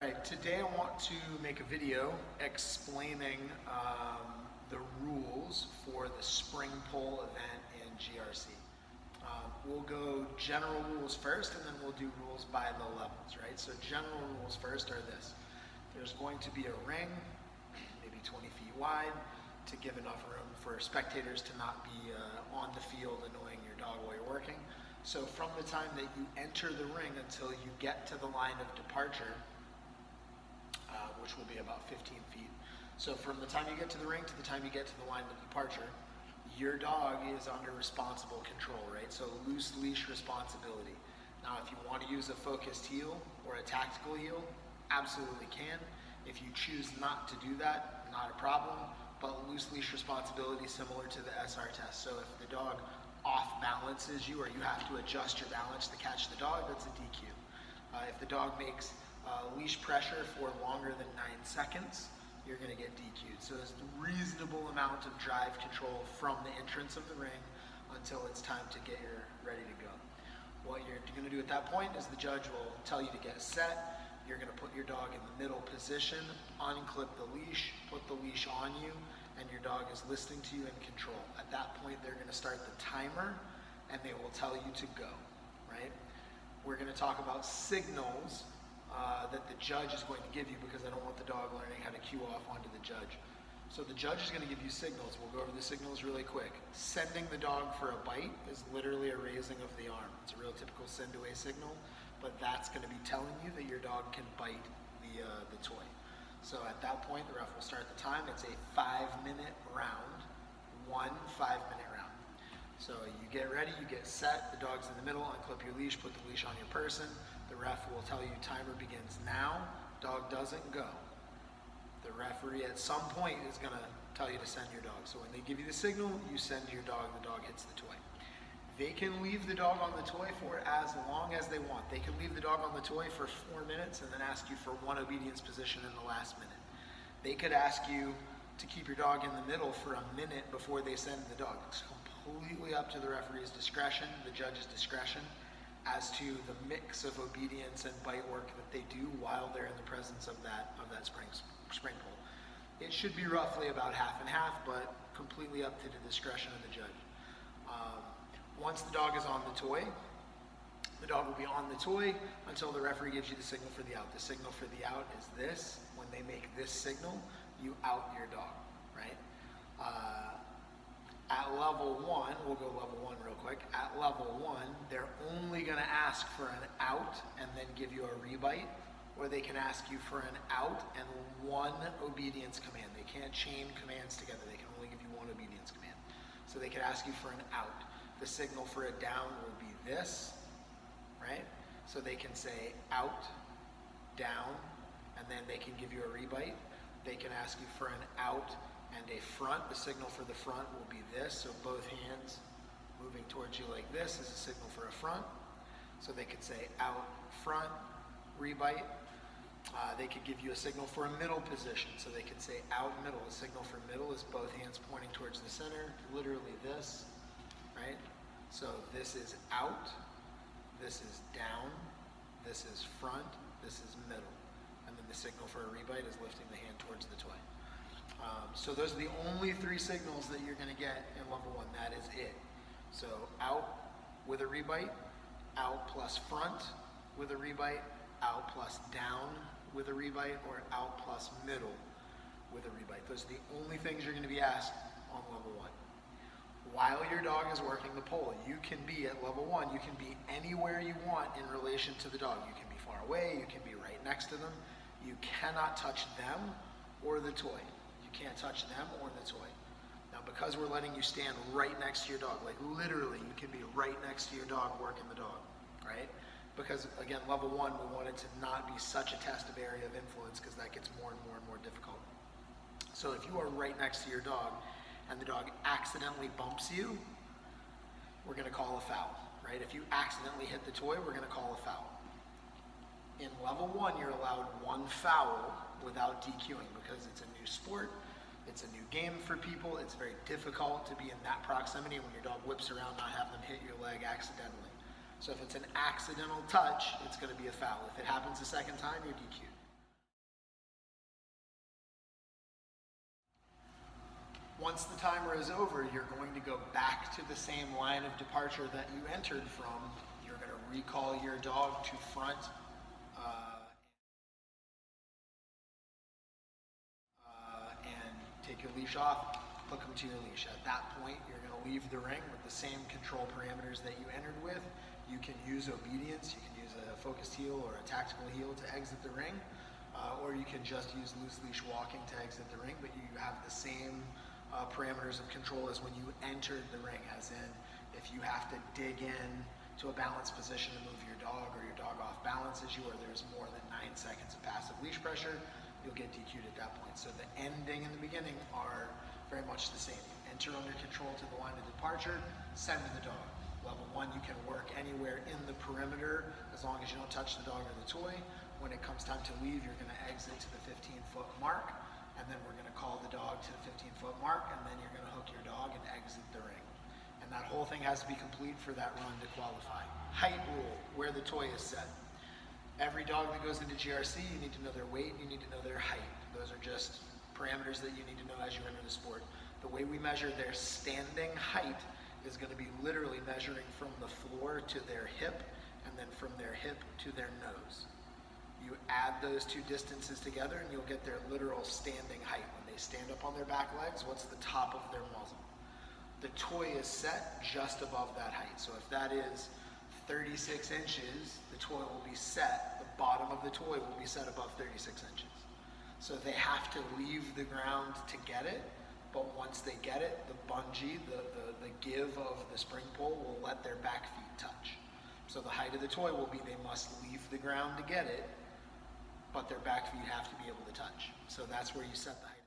Right, today I want to make a video explaining the rules for the spring pole event in GRC. We'll go general rules first and then we'll do rules by the levels, right? So general rules first are this. There's going to be a ring, maybe 20 feet wide, to give enough room for spectators to not be on the field annoying your dog while you're working. So from the time that you enter the ring until you get to the line of departure, which will be about 15 feet. So from the time you get to the ring to the time you get to the line of departure, your dog is under responsible control, right? So loose leash responsibility. Now, if you want to use a focused heel or a tactical heel, absolutely can. If you choose not to do that, not a problem, but loose leash responsibility similar to the SR test. So if the dog off balances you or you have to adjust your balance to catch the dog, that's a DQ. If the dog makes leash pressure for longer than 9 seconds, you're going to get DQ'd. So there's a reasonable amount of drive control from the entrance of the ring until it's time to get your ready to go. What you're going to do at that point is the judge will tell you to get set. You're going to put your dog in the middle position, unclip the leash, put the leash on you, and your dog is listening to you in control. At that point, they're going to start the timer, and they will tell you to go, right? We're going to talk about signals that the judge is going to give you, because I don't want the dog learning how to cue off onto the judge. So the judge is going to give you signals. We'll go over the signals really quick. Sending the dog for a bite is literally a raising of the arm. It's a real typical send away signal, but that's going to be telling you that your dog can bite the toy. So at that point, the ref will start the time. It's a 5-minute round, 1 5-minute round. So you get ready, you get set, the dog's in the middle, unclip your leash, put the leash on your person. The ref will tell you timer begins now, dog doesn't go. The referee at some point is going to tell you to send your dog. So when they give you the signal, you send your dog, the dog hits the toy. They can leave the dog on the toy for as long as they want. They can leave the dog on the toy for 4 minutes and then ask you for 1 obedience position in the last minute. They could ask you to keep your dog in the middle for a minute before they send the dog. It's completely up to the referee's discretion, the judge's discretion, as to the mix of obedience and bite work that they do while they're in the presence of that spring pole. It should be roughly about half and half, but completely up to the discretion of the judge. Once the dog is on the toy, the dog will be on the toy until the referee gives you the signal for the out. The signal for the out is this. When they make this signal, you out your dog, right? At level 1, we'll go level 1 real quick. At level 1, they're only going to ask for an out and then give you a rebite, or they can ask you for an out and 1 obedience command. They can't chain commands together. They can only give you 1 obedience command. So they could ask you for an out. The signal for a down will be this, right? So they can say out, down, and then they can give you a rebite. They can ask you for an out and a front. The signal for the front will be this. So both hands moving towards you like this is a signal for a front. So they could say out, front, rebite. They could give you a signal for a middle position. So they could say out, middle. The signal for middle is both hands pointing towards the center, literally this, right? So this is out, this is down, this is front, this is middle. And then the signal for a rebite is lifting the hand towards the toy. So those are the only 3 signals that you're going to get in level 1. That is it. So out with a rebite, out plus front with a rebite, out plus down with a rebite, or out plus middle with a rebite. Those are the only things you're going to be asked on level 1. While your dog is working the pole, you can be at level 1, you can be anywhere you want in relation to the dog. You can be far away, you can be right next to them. You cannot touch them or the toy. You can't touch them or the toy. Now, because we're letting you stand right next to your dog, like literally you can be right next to your dog working the dog, right? Because again, level 1, we want it to not be such a test of area of influence, because that gets more and more and more difficult. So if you are right next to your dog and the dog accidentally bumps you, we're going to call a foul, right? If you accidentally hit the toy, we're going to call a foul. In level 1, you're allowed 1 foul without DQing, because it's a new sport, it's a new game for people, it's very difficult to be in that proximity when your dog whips around, not have them hit your leg accidentally. So if it's an accidental touch, it's going to be a foul. If it happens a second time, you're DQ'd. Once the timer is over, you're going to go back to the same line of departure that you entered from. You're going to recall your dog to front and take your leash off, hook them to your leash. At that point, you're going to leave the ring with the same control parameters that you entered with. You can use obedience, you can use a focused heel or a tactical heel to exit the ring, or you can just use loose leash walking to exit the ring, but you have the same parameters of control as when you entered the ring, as in if you have to dig in to a balanced position to move your dog, or your dog off balances you, or there's more than 9 seconds of passive leash pressure, you'll get DQ'd at that point. So the ending and the beginning are very much the same. You enter under control to the line of departure, send the dog. Level 1, you can work anywhere in the perimeter as long as you don't touch the dog or the toy. When it comes time to leave, you're going to exit to the 15-foot mark, and then we're going to call the dog to the 15-foot mark, and then you're going to hook your dog and exit the ring. And that whole thing has to be complete for that run to qualify. Height rule, where the toy is set. Every dog that goes into GRC, you need to know their weight, you need to know their height. Those are just parameters that you need to know as you enter the sport. The way we measure their standing height is going to be literally measuring from the floor to their hip, and then from their hip to their nose. You add those two distances together and you'll get their literal standing height. When they stand up on their back legs, what's the top of their muzzle? The toy is set just above that height. So if that is 36 inches, the toy will be set, the bottom of the toy will be set above 36 inches. So they have to leave the ground to get it, but once they get it, the bungee, the give of the spring pole will let their back feet touch. So the height of the toy will be they must leave the ground to get it, but their back feet have to be able to touch. So that's where you set the height.